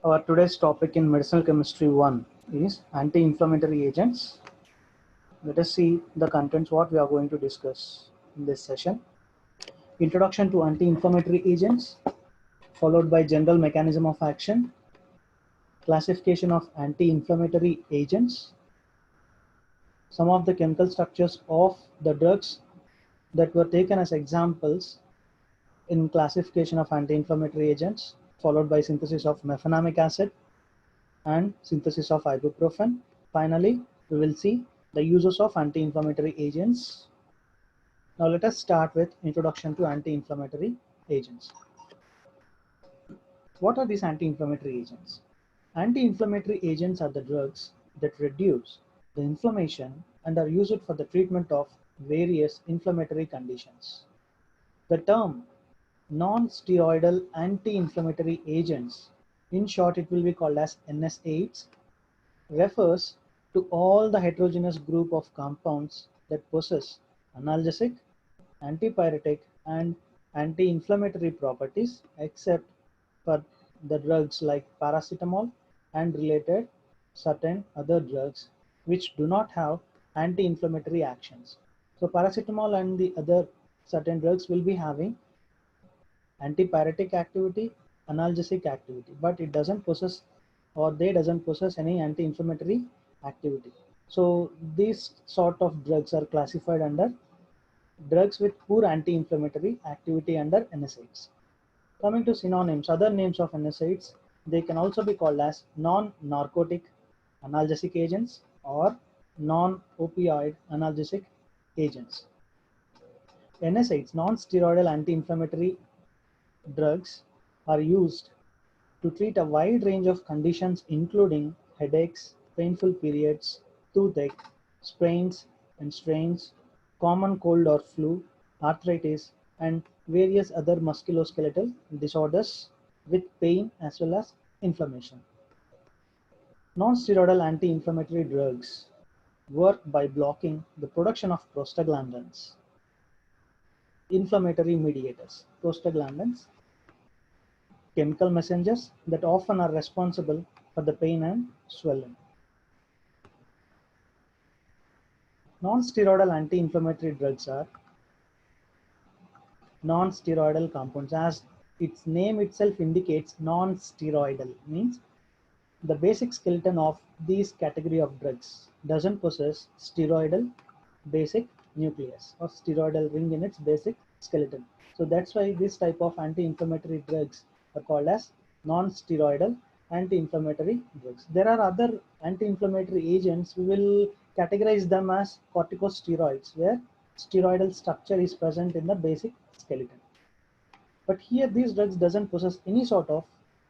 Our today's topic in medicinal chemistry 1 is anti-inflammatory agents. Let us see the contents what we are going to discuss in this session. Introduction to anti-inflammatory agents, followed by general mechanism of action, classification of anti-inflammatory agents, some of the chemical structures of the drugs that were taken as examples in classification of anti-inflammatory agents, followed by synthesis of mefenamic acid and synthesis of ibuprofen. Finally, we will see the uses of anti-inflammatory agents. Now let us start with introduction to anti-inflammatory agents. What are these anti-inflammatory agents? Anti-inflammatory agents are the drugs that reduce the inflammation and are used for the treatment of various inflammatory conditions. The term non-steroidal anti-inflammatory agents, in short it will be called as NSAIDs, refers to all the heterogeneous group of compounds that possess analgesic, antipyretic, and anti-inflammatory properties except for the drugs like paracetamol and related certain other drugs which do not have anti-inflammatory actions. So paracetamol and the other certain drugs will be having antipyretic activity, analgesic activity, but it doesn't possess or they doesn't possess any anti-inflammatory activity. So these sort of drugs are classified under drugs with poor anti-inflammatory activity under NSAIDs. Coming to synonyms, other names of NSAIDs, they can also be called as non-narcotic analgesic agents or non-opioid analgesic agents. NSAIDs, non-steroidal anti-inflammatory drugs, are used to treat a wide range of conditions including headaches, painful periods, toothache, sprains and strains, common cold or flu, arthritis, and various other musculoskeletal disorders with pain as well as inflammation. Non-steroidal anti-inflammatory drugs work by blocking the production of prostaglandins, inflammatory mediators. Prostaglandins, chemical messengers that often are responsible for the pain and swelling. Non-steroidal anti-inflammatory drugs are non-steroidal compounds. As its name itself indicates, non-steroidal means the basic skeleton of these category of drugs doesn't possess steroidal basic nucleus or steroidal ring in its basic skeleton. So that's why this type of anti-inflammatory drugs are called as non-steroidal anti-inflammatory drugs. There are other anti-inflammatory agents. We will categorize them as corticosteroids, where steroidal structure is present in the basic skeleton. But here these drugs doesn't possess any sort of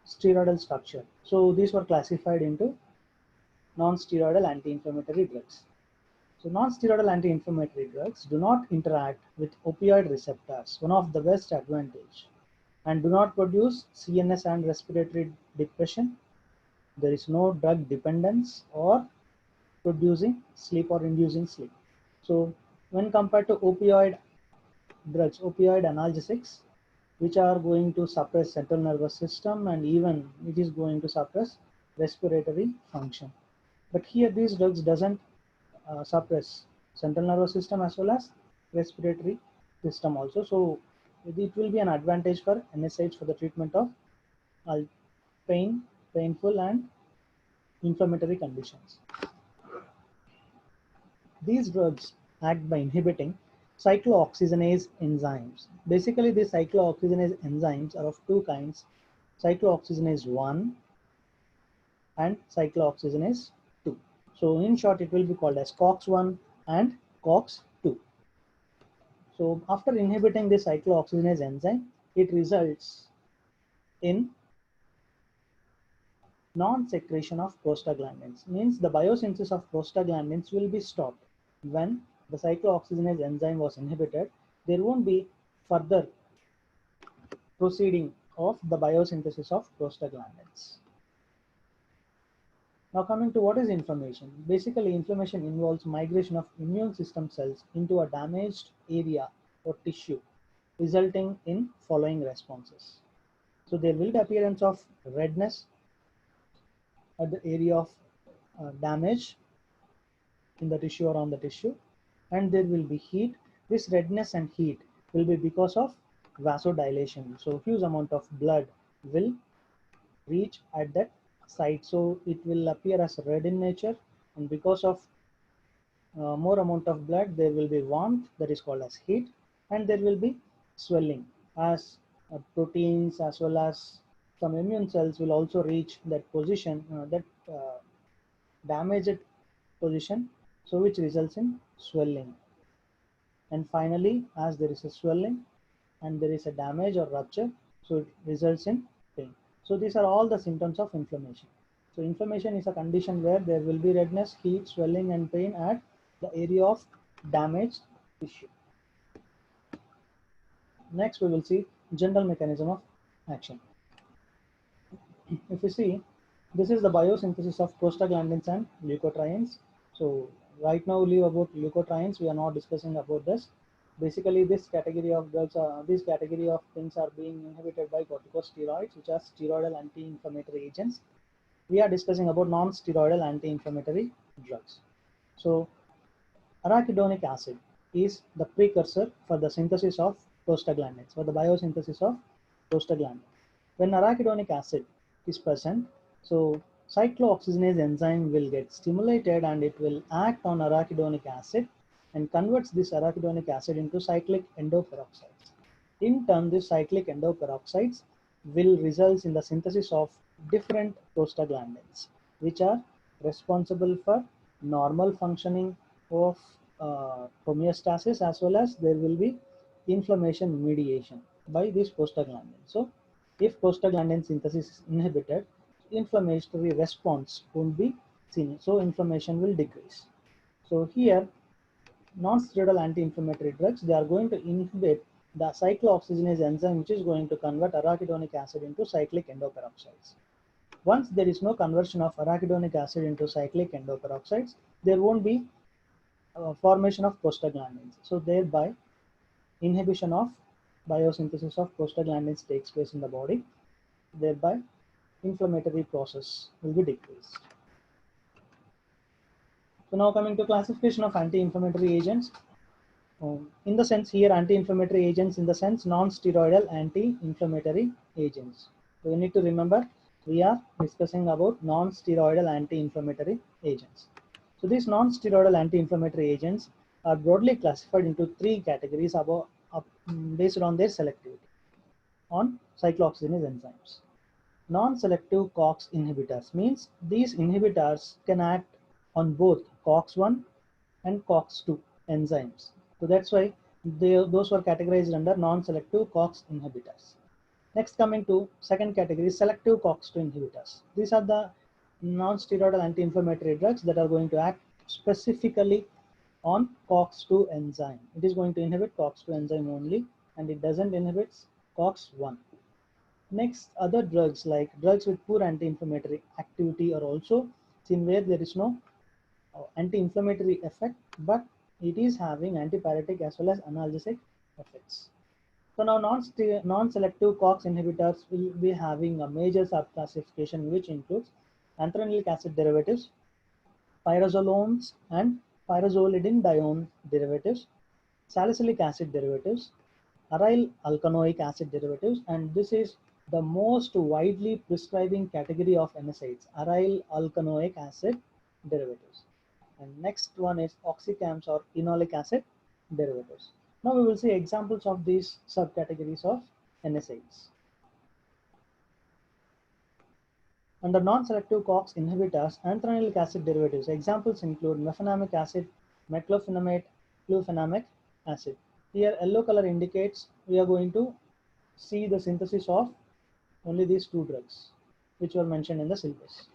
steroidal structure. So these were classified into non-steroidal anti-inflammatory drugs. So non-steroidal anti-inflammatory drugs do not interact with opioid receptors, one of the best advantage, and do not produce CNS and respiratory depression. There is no drug dependence or producing sleep or inducing sleep. So when compared to opioid drugs, opioid analgesics, which are going to suppress central nervous system and even it is going to suppress respiratory function. But here these drugs doesn't suppress central nervous system as well as respiratory system also. So it will be an advantage for NSAIDs for the treatment of pain, painful and inflammatory conditions. These drugs act by inhibiting cyclooxygenase enzymes. Basically, these cyclooxygenase enzymes are of two kinds, cyclooxygenase 1 and cyclooxygenase 2. So in short, it will be called as COX-1 and COX-2. So after inhibiting the cyclooxygenase enzyme, it results in non-secretion of prostaglandins. Means the biosynthesis of prostaglandins will be stopped. When the cyclooxygenase enzyme was inhibited, there won't be further proceeding of the biosynthesis of prostaglandins. Now coming to what is inflammation. Basically, inflammation involves migration of immune system cells into a damaged area or tissue, resulting in following responses. So there will be appearance of redness, at the area of damage in the tissue or on the tissue, and there will be heat. This redness and heat will be because of vasodilation. So huge amount of blood will reach at that site, so it will appear as red in nature, and because of more amount of blood there will be warmth, that is called as heat, and there will be swelling as proteins as well as some immune cells will also reach that position, that damaged position, so which results in swelling. And finally, as there is a swelling and there is a damage or rupture, so it results in pain. So these are all the symptoms of inflammation. So inflammation is a condition where there will be redness, heat, swelling and pain at the area of damaged tissue. Next we will see general mechanism of action. If you see, this is the biosynthesis of prostaglandins and leukotrienes. So right now we leave about leukotrienes, we are not discussing about this. Basically this category of drugs this category of things are being inhibited by corticosteroids, which are steroidal anti-inflammatory agents. We are discussing about non-steroidal anti-inflammatory drugs. So arachidonic acid is the precursor for the synthesis of prostaglandins, for the biosynthesis of prostaglandins. When arachidonic acid is present, so cyclooxygenase enzyme will get stimulated and it will act on arachidonic acid and converts this arachidonic acid into cyclic endoperoxides. In turn, this cyclic endoperoxides will result in the synthesis of different prostaglandins, which are responsible for normal functioning of homeostasis, as well as there will be inflammation mediation by this prostaglandin. So if prostaglandin synthesis is inhibited, inflammatory response won't be seen, so inflammation will decrease. So here non-steroidal anti-inflammatory drugs, they are going to inhibit the cyclooxygenase enzyme, which is going to convert arachidonic acid into cyclic endoperoxides. Once there is no conversion of arachidonic acid into cyclic endoperoxides, there won't be formation of prostaglandins. So thereby inhibition of biosynthesis of prostaglandins takes place in the body, thereby inflammatory process will be decreased. So now coming to classification of anti-inflammatory agents. In the sense here, anti-inflammatory agents in the sense non-steroidal anti-inflammatory agents. So you need to remember we are discussing about non-steroidal anti-inflammatory agents. So these non-steroidal anti-inflammatory agents are broadly classified into three categories based on their selectivity on cyclooxygenase enzymes. Non-selective COX inhibitors means these inhibitors can act on both COX-1 and COX-2 enzymes. So that's why those were categorized under non-selective COX inhibitors. Next, coming to second category, selective COX-2 inhibitors. These are the non-steroidal anti-inflammatory drugs that are going to act specifically on COX-2 enzyme. It is going to inhibit COX-2 enzyme only, and it doesn't inhibit COX-1. Next, other drugs like drugs with poor anti-inflammatory activity are also seen where there is no anti-inflammatory effect, but it is having antipyretic as well as analgesic effects. So now non-selective COX inhibitors will be having a major subclassification which includes anthranilic acid derivatives, pyrazolones and pyrazolidinedione derivatives, salicylic acid derivatives, aryl alkanoic acid derivatives, and this is the most widely prescribing category of NSAIDs, aryl alkanoic acid derivatives. And next one is oxycams or enolic acid derivatives. Now we will see examples of these subcategories of NSAIDs. Under non-selective COX inhibitors, anthranilic acid derivatives, examples include mefenamic acid, meclofenamate, clofenamic acid. Here yellow color indicates we are going to see the synthesis of only these two drugs which were mentioned in the syllabus.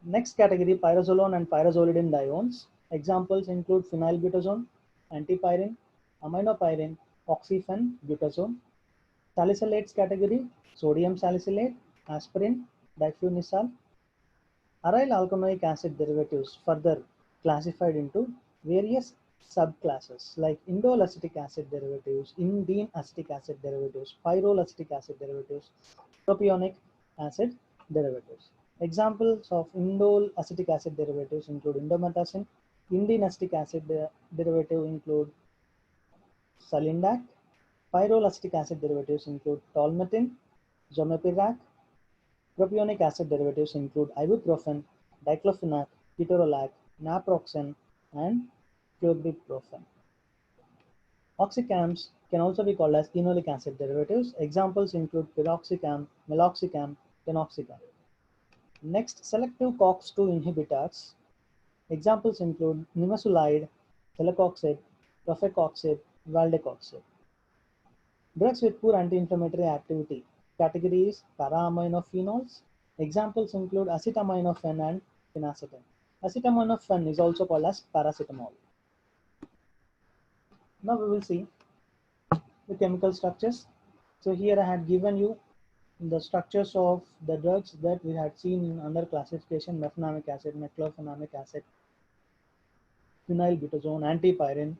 Next category, pyrazolone and pyrazolidinediones. Examples include phenylbutazone, antipyrine, aminopyrine, oxyphenbutazone. Salicylates category, sodium salicylate, aspirin, diflunisal. Aryl alkanoic acid derivatives further classified into various subclasses like indole acetic acid derivatives, indene acetic acid derivatives, pyrrole acetic acid derivatives, propionic acid derivatives. Examples of indole acetic acid derivatives include indomethacin. Indene acetic acid derivative include Salindac. Pyrrole acetic acid derivatives include tolmetin, zomepirac. Propionic acid derivatives include ibuprofen, diclofenac, ketorolac, naproxen, and clopidogrel. Oxycams can also be called as enolic acid derivatives. Examples include piroxicam, meloxicam, tenoxicam. Next, selective COX-2 inhibitors. Examples include nimesulide, celecoxib, rofecoxib, valdecoxib. Drugs with poor anti-inflammatory activity. Category is para-aminophenols. Examples include acetaminophen and phenacetin. Acetaminophen is also called as paracetamol. Now we will see the chemical structures. So here I had given you the structures of the drugs that we had seen in under classification: mefenamic acid, meclofenamic acid, phenylbutazone, antipyrine,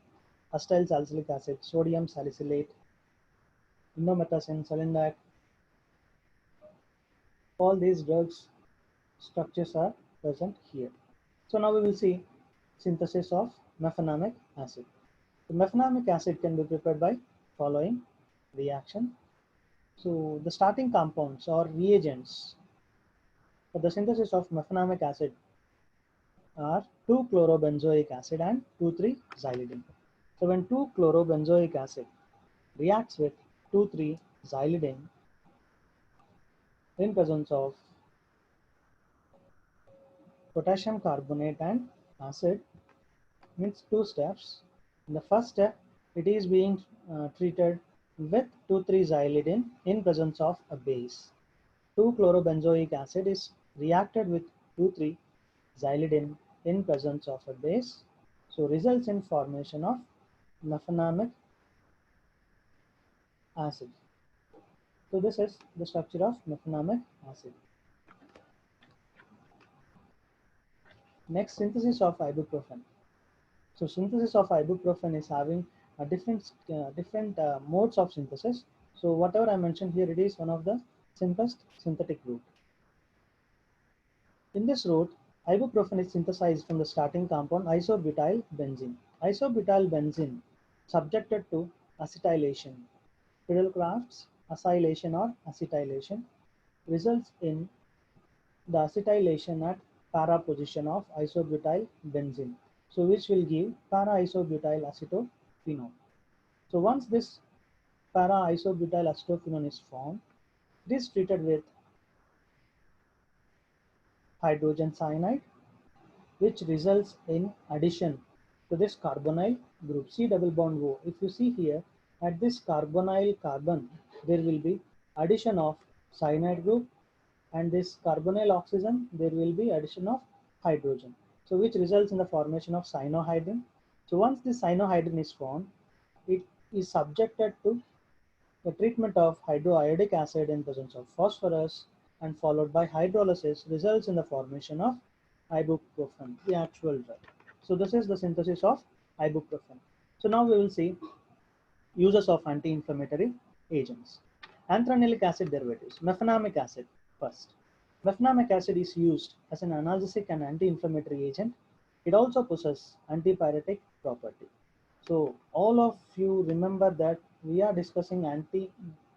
acetyl salicylic acid, sodium salicylate, indomethacin, salindac. All these drugs structures are present here. So now we will see synthesis of mefenamic acid. The mefenamic acid can be prepared by following reaction. So the starting compounds or reagents for the synthesis of mefenamic acid are 2-chlorobenzoic acid and 2,3-xylidine. So when 2-chlorobenzoic acid reacts with 2,3-xylidine in presence of potassium carbonate and acid, means two steps. In the first step, it is being treated with 2,3-xylidine in presence of a base. 2-chlorobenzoic acid is reacted with 2,3-xylidine in presence of a base, so results in formation of mefenamic acid. So this is the structure of mefenamic acid. Next, synthesis of ibuprofen. So synthesis of ibuprofen is having a different modes of synthesis. So whatever I mentioned here, it is one of the simplest synthetic route. In this route, ibuprofen is synthesized from the starting compound isobutyl benzene. Isobutyl benzene subjected to acetylation. Friedel-Crafts acylation or acetylation results in the acetylation at para position of isobutyl benzene, so which will give para-isobutyl acetophenone. So once this para-isobutyl acetophenone is formed, it is treated with hydrogen cyanide, which results in addition to this carbonyl group, C double bond O. If you see here, at this carbonyl carbon, there will be addition of cyanide group, and this carbonyl oxygen, there will be addition of hydrogen. So which results in the formation of cyanohydrin. So once this cyanohydrin is formed, it is subjected to the treatment of hydroiodic acid in presence of phosphorus, and followed by hydrolysis results in the formation of ibuprofen, the actual drug. So this is the synthesis of ibuprofen. So now we will see uses of anti-inflammatory agents. Anthranilic acid derivatives, mefenamic acid first. Mefenamic acid is used as an analgesic and anti-inflammatory agent. It also possesses antipyretic property. So all of you remember that we are discussing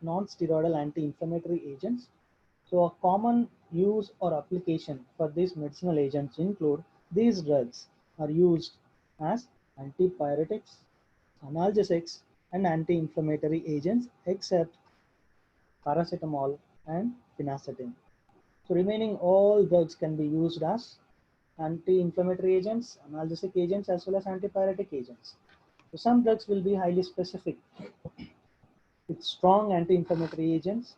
non-steroidal anti-inflammatory agents. So a common use or application for these medicinal agents include these drugs are used as antipyretics, analgesics, and anti-inflammatory agents except paracetamol and phenacetin. So remaining all drugs can be used as anti-inflammatory agents, analgesic agents, as well as antipyretic agents. So some drugs will be highly specific with strong anti-inflammatory agents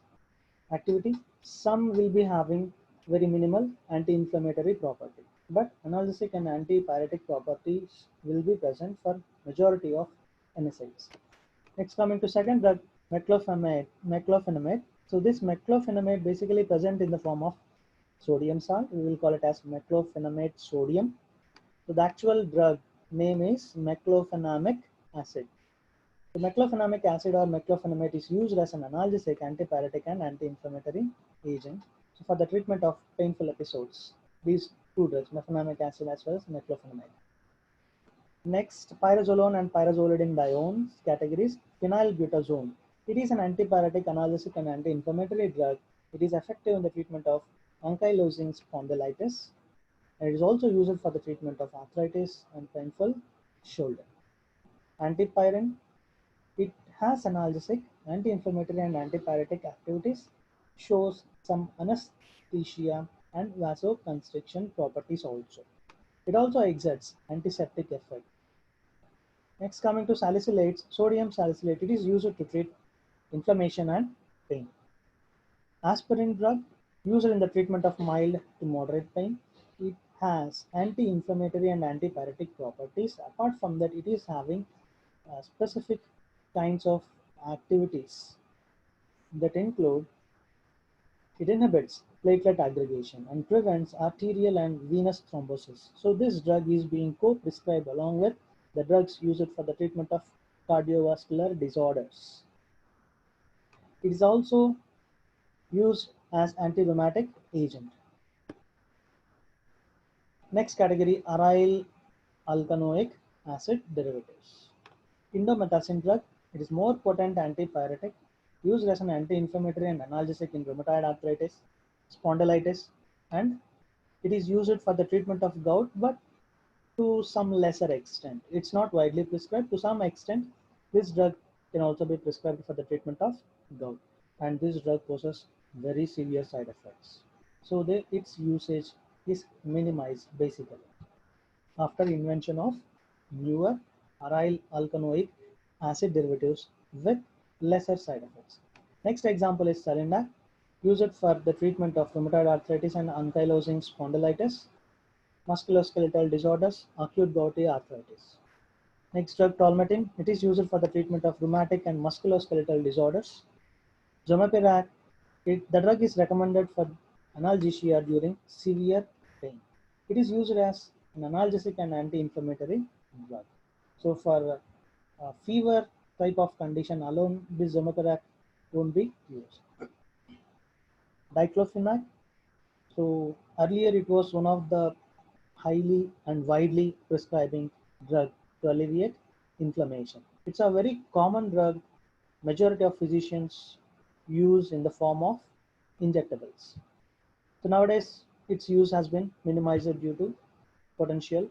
activity. Some will be having very minimal anti-inflammatory property, but analgesic and antipyretic properties will be present for majority of NSAIDs. Next, coming to second drug, meclofenamide. So this meclofenamide basically present in the form of sodium salt. We will call it as meclofenamide sodium. So the actual drug name is meclofenamic acid. The meclofenamic acid or meclofenamate is used as an analgesic, antipyretic, and anti-inflammatory agent. So for the treatment of painful episodes, these two drugs, mefenamic acid as well as meclofenamide. Next, pyrazolone and pyrazolidine categories. Phenylbutazone. It is an antipyretic, analgesic, and anti-inflammatory drug. It is effective in the treatment of ankylosing spondylitis, and it is also used for the treatment of arthritis and painful shoulder. Antipyrin. It has analgesic, anti-inflammatory, and antipyretic activities. Shows some anesthesia and vasoconstriction properties also. It also exerts antiseptic effect. Next, coming to salicylates, sodium salicylate, it is used to treat inflammation and pain. Aspirin drug, used in the treatment of mild to moderate pain. It has anti-inflammatory and antipyretic properties. Apart from that, it is having specific kinds of activities that include it inhibits platelet aggregation and prevents arterial and venous thrombosis. So this drug is being co-prescribed along with the drugs used for the treatment of cardiovascular disorders. It is also used as anti-rheumatic agent. Next category, aryl alkanoic acid derivatives. Indomethacin drug, it is more potent antipyretic, used as an anti-inflammatory and analgesic in rheumatoid arthritis, spondylitis, and it is used for the treatment of gout, but to some lesser extent. It's not widely prescribed. To some extent, this drug can also be prescribed for the treatment of gout, and this drug poses very severe side effects. So its usage is minimized basically after invention of newer aryl alkanoic acid derivatives with lesser side effects. Next example is Salindac, used for the treatment of rheumatoid arthritis and ankylosing spondylitis, musculoskeletal disorders, acute gouty arthritis. Next drug, Tolmetin, it is used for the treatment of rheumatic and musculoskeletal disorders. Zomepirac, the drug is recommended for analgesia during severe pain. It is used as an analgesic and anti-inflammatory drug. So for fever type of condition alone, this Zomepirac won't be used. Diclofenac. So earlier it was one of the highly and widely prescribing drug to alleviate inflammation. It's a very common drug. Majority of physicians use in the form of injectables. So nowadays its use has been minimized due to potential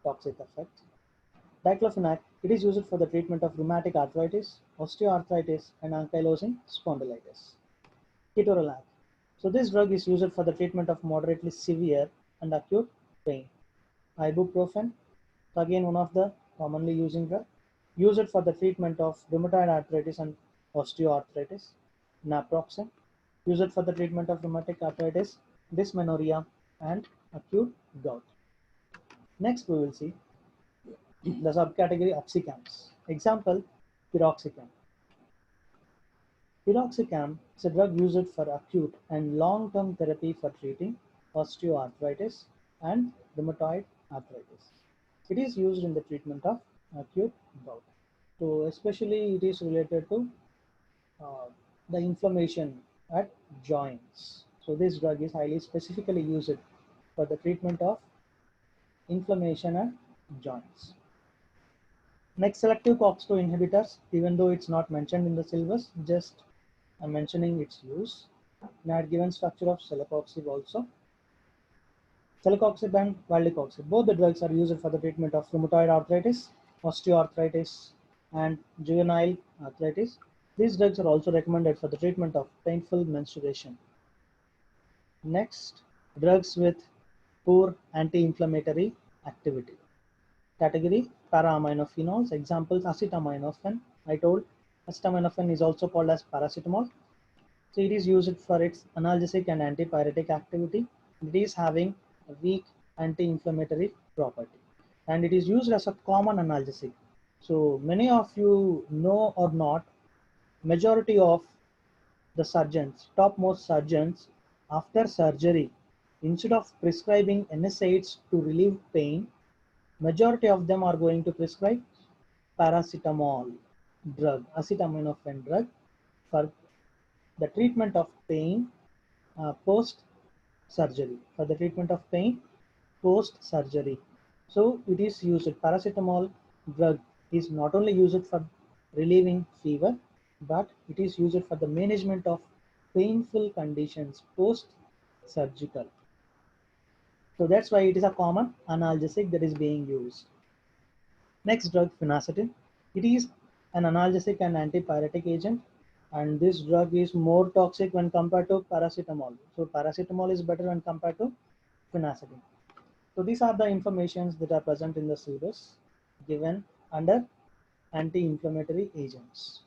toxic effects. Diclofenac, it is used for the treatment of rheumatic arthritis, osteoarthritis, and ankylosing spondylitis. Ketorolac. So this drug is used for the treatment of moderately severe and acute pain. Ibuprofen, again one of the commonly using drug, used for the treatment of rheumatoid arthritis and osteoarthritis. Naproxen, used for the treatment of rheumatic arthritis, dysmenorrhea, and acute gout. Next, we will see the subcategory oxycams. Example, piroxicam. Piroxicam is a drug used for acute and long-term therapy for treating osteoarthritis and rheumatoid arthritis. It is used in the treatment of acute gout. So especially it is related to uh, the inflammation at joints. So this drug is highly specifically used for the treatment of inflammation at joints. Next, selective COX-2 inhibitors, even though it's not mentioned in the syllabus, just I'm mentioning its use. And I had given structure of celecoxib also. Celecoxib and valdecoxib, both the drugs are used for the treatment of rheumatoid arthritis, osteoarthritis, and juvenile arthritis. These drugs are also recommended for the treatment of painful menstruation. Next, drugs with poor anti-inflammatory activity. Category, para-aminophenols. Examples, acetaminophen. I told acetaminophen is also called as paracetamol. So it is used for its analgesic and antipyretic activity. It is having a weak anti-inflammatory property. And it is used as a common analgesic. So many of you know or not, majority of the surgeons, topmost surgeons, after surgery, instead of prescribing NSAIDs to relieve pain, majority of them are going to prescribe paracetamol drug, acetaminophen drug for the treatment of pain post surgery, for the treatment of pain post surgery. So it is used, paracetamol drug is not only used for relieving fever, but it is used for the management of painful conditions post surgical. So that's why it is a common analgesic that is being used. Next drug, phenacetin. It is an analgesic and antipyretic agent, and this drug is more toxic when compared to paracetamol. So paracetamol is better when compared to phenacetin. So these are the informations that are present in the syllabus given under anti-inflammatory agents.